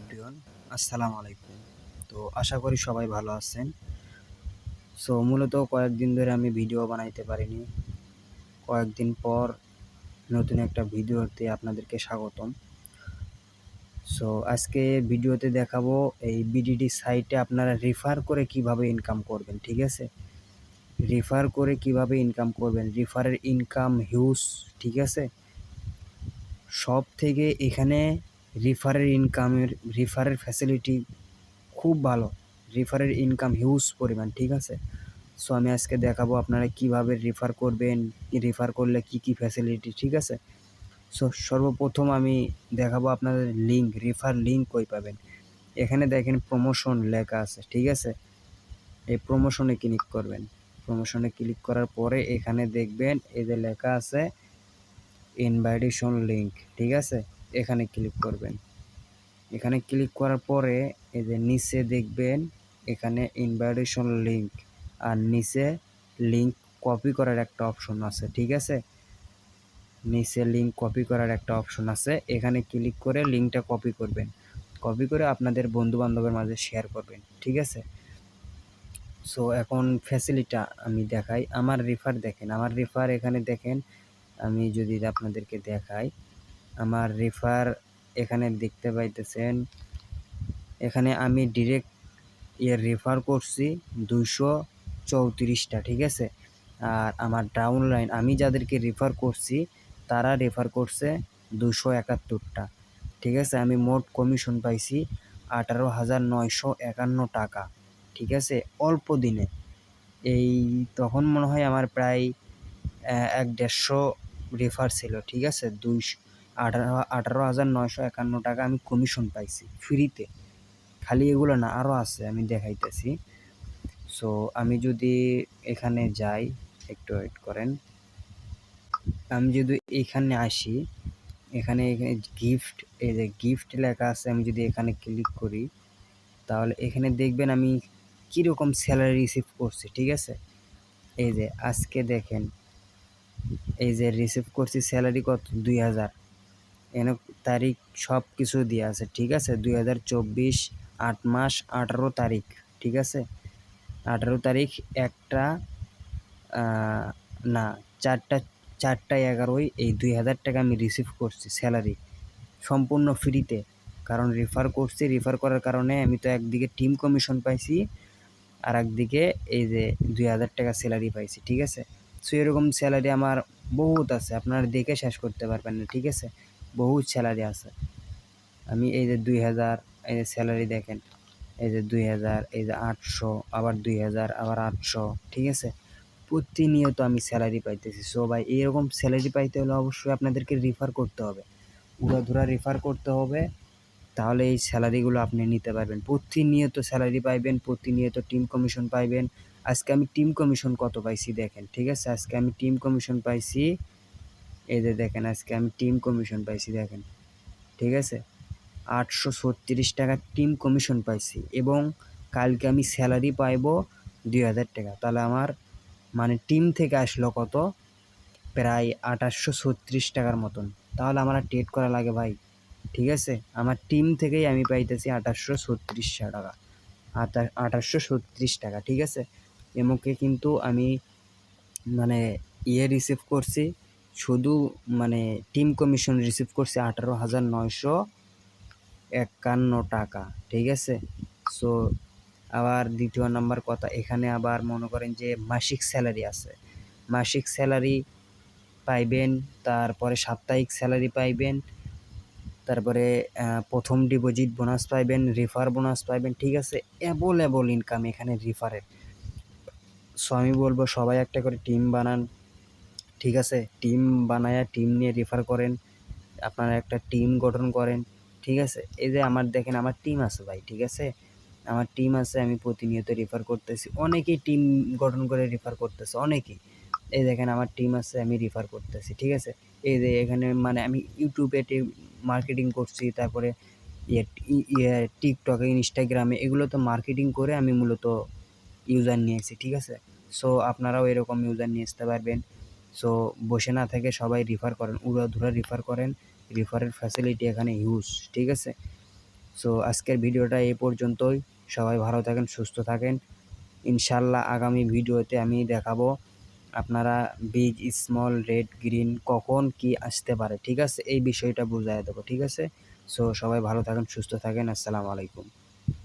Everyone, আসসালামু আলাইকুম। তো আশা করি সবাই ভালো আছেন। সো মূলত কয়েকদিন ধরে আমি ভিডিও বানাইতে পারিনি। কয়েকদিন পর নতুন একটা ভিডিওতে আপনাদেরকে স্বাগতম। সো আজকে ভিডিওতে দেখাবো এই বিডিডি সাইটে আপনারা রেফার করে কিভাবে ইনকাম করবেন, ঠিক আছে? রেফার করে কিভাবে ইনকাম করবেন, রেফারের ইনকাম হিউজ, ঠিক আছে? সব থেকে এখানে রেফারের ফ্যাসিলিটি খুব ভালো। রেফারের ইনকাম হিউজ পরিমাণ, ঠিক আছে? সো আমি আজকে দেখাবো আপনারা কিভাবে রেফার করবেন, রেফার করলে কি কি ফ্যাসিলিটি, ঠিক আছে? সো সর্বপ্রথম আমি দেখাবো আপনাদের রেফার লিঙ্ক কই পাবেন। এখানে দেখেন প্রমোশন লেখা আছে, ঠিক আছে? এই প্রমোশনে ক্লিক করবেন। প্রমোশনে ক্লিক করার পরে এখানে দেখবেন এই যে লেখা আছে ইনভাইটেশন লিঙ্ক, ঠিক আছে? এখানে ক্লিক করবেন। এখানে ক্লিক করার পরে এই যে নিচে দেখবেন এখানে ইনভাইটেশন লিঙ্ক আর নিচে লিঙ্ক কপি করার একটা অপশন আছে, ঠিক আছে? নিচে লিঙ্ক কপি করার একটা অপশন আছে, এখানে ক্লিক করে লিঙ্কটা কপি করবেন। কপি করে আপনাদের বন্ধু বান্ধবের মাঝে শেয়ার করবেন, ঠিক আছে? সো এখন ফ্যাসিলিটা আমি দেখাই। আমার রেফার দেখেন, আমার রেফার এখানে দেখেন। আমি যদি আপনাদেরকে দেখাই আমার রেফার এখানে দেখতে পাইতেছেন। এখানে আমি ডিরেক্ট রেফার করছি 234টা, ঠিক আছে? আর আমার ডাউনলাইন আমি যাদেরকে রেফার করছি তারা রেফার করছে 271টা, ঠিক আছে? আমি মোট কমিশন পাইছি 18,951 টাকা, ঠিক আছে? অল্প দিনে এই তখন মনে হয় আমার প্রায় 1-150 রেফার ছিল, ঠিক আছে? 18,951 টাকা আমি কমিশন পাইছি ফ্রিতে। খালি এগুলো না, আরও আছে, আমি দেখাইতেছি। সো আমি যদি এখানে যাই, একটু ওয়েট করেন। আমি যদি এখানে আসি, এখানে গিফট, এই যে গিফট লেখা আছে, আমি যদি এখানে ক্লিক করি তাহলে এখানে দেখবেন আমি কীরকম স্যালারি রিসিভ করছি, ঠিক আছে? এই যে আজকে দেখেন এই যে রিসিভ করছি স্যালারি কত, 2,000। এখানে তারিখ সব কিছু দেওয়া আছে, ঠিক আছে? 2024 8 মাস 18 তারিখ, ঠিক আছে? 18 তারিখ একটা না 4টা 11 এই 2,000 টাকা আমি রিসিভ করছি স্যালারি সম্পূর্ণ ফ্রিতে। কারণ রেফার করছি, রেফার করার কারণে আমি তো একদিকে টিম কমিশন পাইছি আর একদিকে এই যে 2,000 টাকা স্যালারি পাইছি, ঠিক আছে? সো এরকম স্যালারি আমার বহুত আছে, আপনারা দেখে শেষ করতে পারবেন না, ঠিক আছে? বহুত স্যালারি আছে। আমি এই যে 2,000, এই যে স্যালারি দেখেন, এই যে 2,000, এই যে 800, আবার 2,000, আবার 800, ঠিক আছে? প্রতিনিয়ত আমি স্যালারি পাইতেছি। সো ভাই এরকম স্যালারি পাইতে হলে অবশ্যই আপনাদেরকে রেফার করতে হবে, উড়াধুরা রেফার করতে হবে। তাহলে এই স্যালারিগুলো আপনি নিতে পারবেন। প্রতিনিয়ত স্যালারি পাইবেন, প্রতিনিয়ত টিম কমিশন পাইবেন। আজকে আমি টিম কমিশন কত পাইছি দেখেন, ঠিক আছে? আজকে আমি টিম কমিশন পাইছি, এই যে দেখেন আজকে আমি টিম কমিশন পাইছি দেখেন, ঠিক আছে? 836 টাকা টিম কমিশন পাইছি এবং কালকে আমি স্যালারি পাইবো 2,000 টাকা। তাহলে আমার মানে টিম থেকে আসলো কত, প্রায় 2836 টাকার মতন। তাহলে আমার আর ট্রেড করা লাগে ভাই, ঠিক আছে? আমার টিম থেকেই আমি পাইতেছি 2836 টাকা, 2836 টাকা, ঠিক আছে? এমকে কিন্তু আমি মানে রিসিভ করছি, শুধু মানে টিম কমিশন রিসিভ করছি 18,951 টাকা, ঠিক আছে? সো আবার দ্বিতীয় নাম্বার কথা, এখানে আবার মনে করেন যে মাসিক স্যালারি আছে, মাসিক স্যালারি পাইবেন, তারপরে সাপ্তাহিক স্যালারি পাইবেন, তারপরে প্রথম ডিপোজিট বোনাস পাইবেন, রেফার বোনাস পাইবেন, ঠিক আছে? অ্যাভেলেবল ইনকাম এখানে রেফারের। সো আমি বলবো সবাই একটা করে টিম বানান, ঠিক আছে? টিম বানায়া টিম নিয়ে রেফার করেন, আপনারা একটা টিম গঠন করেন, ঠিক আছে? এই যে আমার দেখেন আমার টিম আছে ভাই, ঠিক আছে? আমার টিম আছে, আমি প্রতিনিয়ত রেফার করতেছি, অনেকেই টিম গঠন করে রেফার করতেছে, অনেকেই। এই দেখেন আমার টিম আছে, আমি রেফার করতেছি, ঠিক আছে? এই যে এখানে মানে আমি ইউটিউবে মার্কেটিং করছি, তারপরে টিকটকে, ইনস্টাগ্রামে, এগুলো তো মার্কেটিং করে আমি মূলত ইউজার নিয়েছি, ঠিক আছে? সো আপনারাও এরকম ইউজার নিয়ে আসতে পারবেন। সো বসে না থেকে সবাই রেফার করেন, উড়াধুরা রেফার করেন। রেফারের ফ্যাসিলিটি এখানে হিউজ, ঠিক আছে? সো আজকের ভিডিওটা এই পর্যন্তই। সবাই ভালো থাকেন, সুস্থ থাকেন। ইনশাল্লাহ আগামী ভিডিওতে আমি দেখাবো আপনারা বিগ, স্মল, রেড, গ্রিন কখন কি আসতে পারে, ঠিক আছে? এই বিষয়টা বুঝাইয়া দেবো, ঠিক আছে? সো সবাই ভালো থাকেন, সুস্থ থাকেন। আসসালামু আলাইকুম।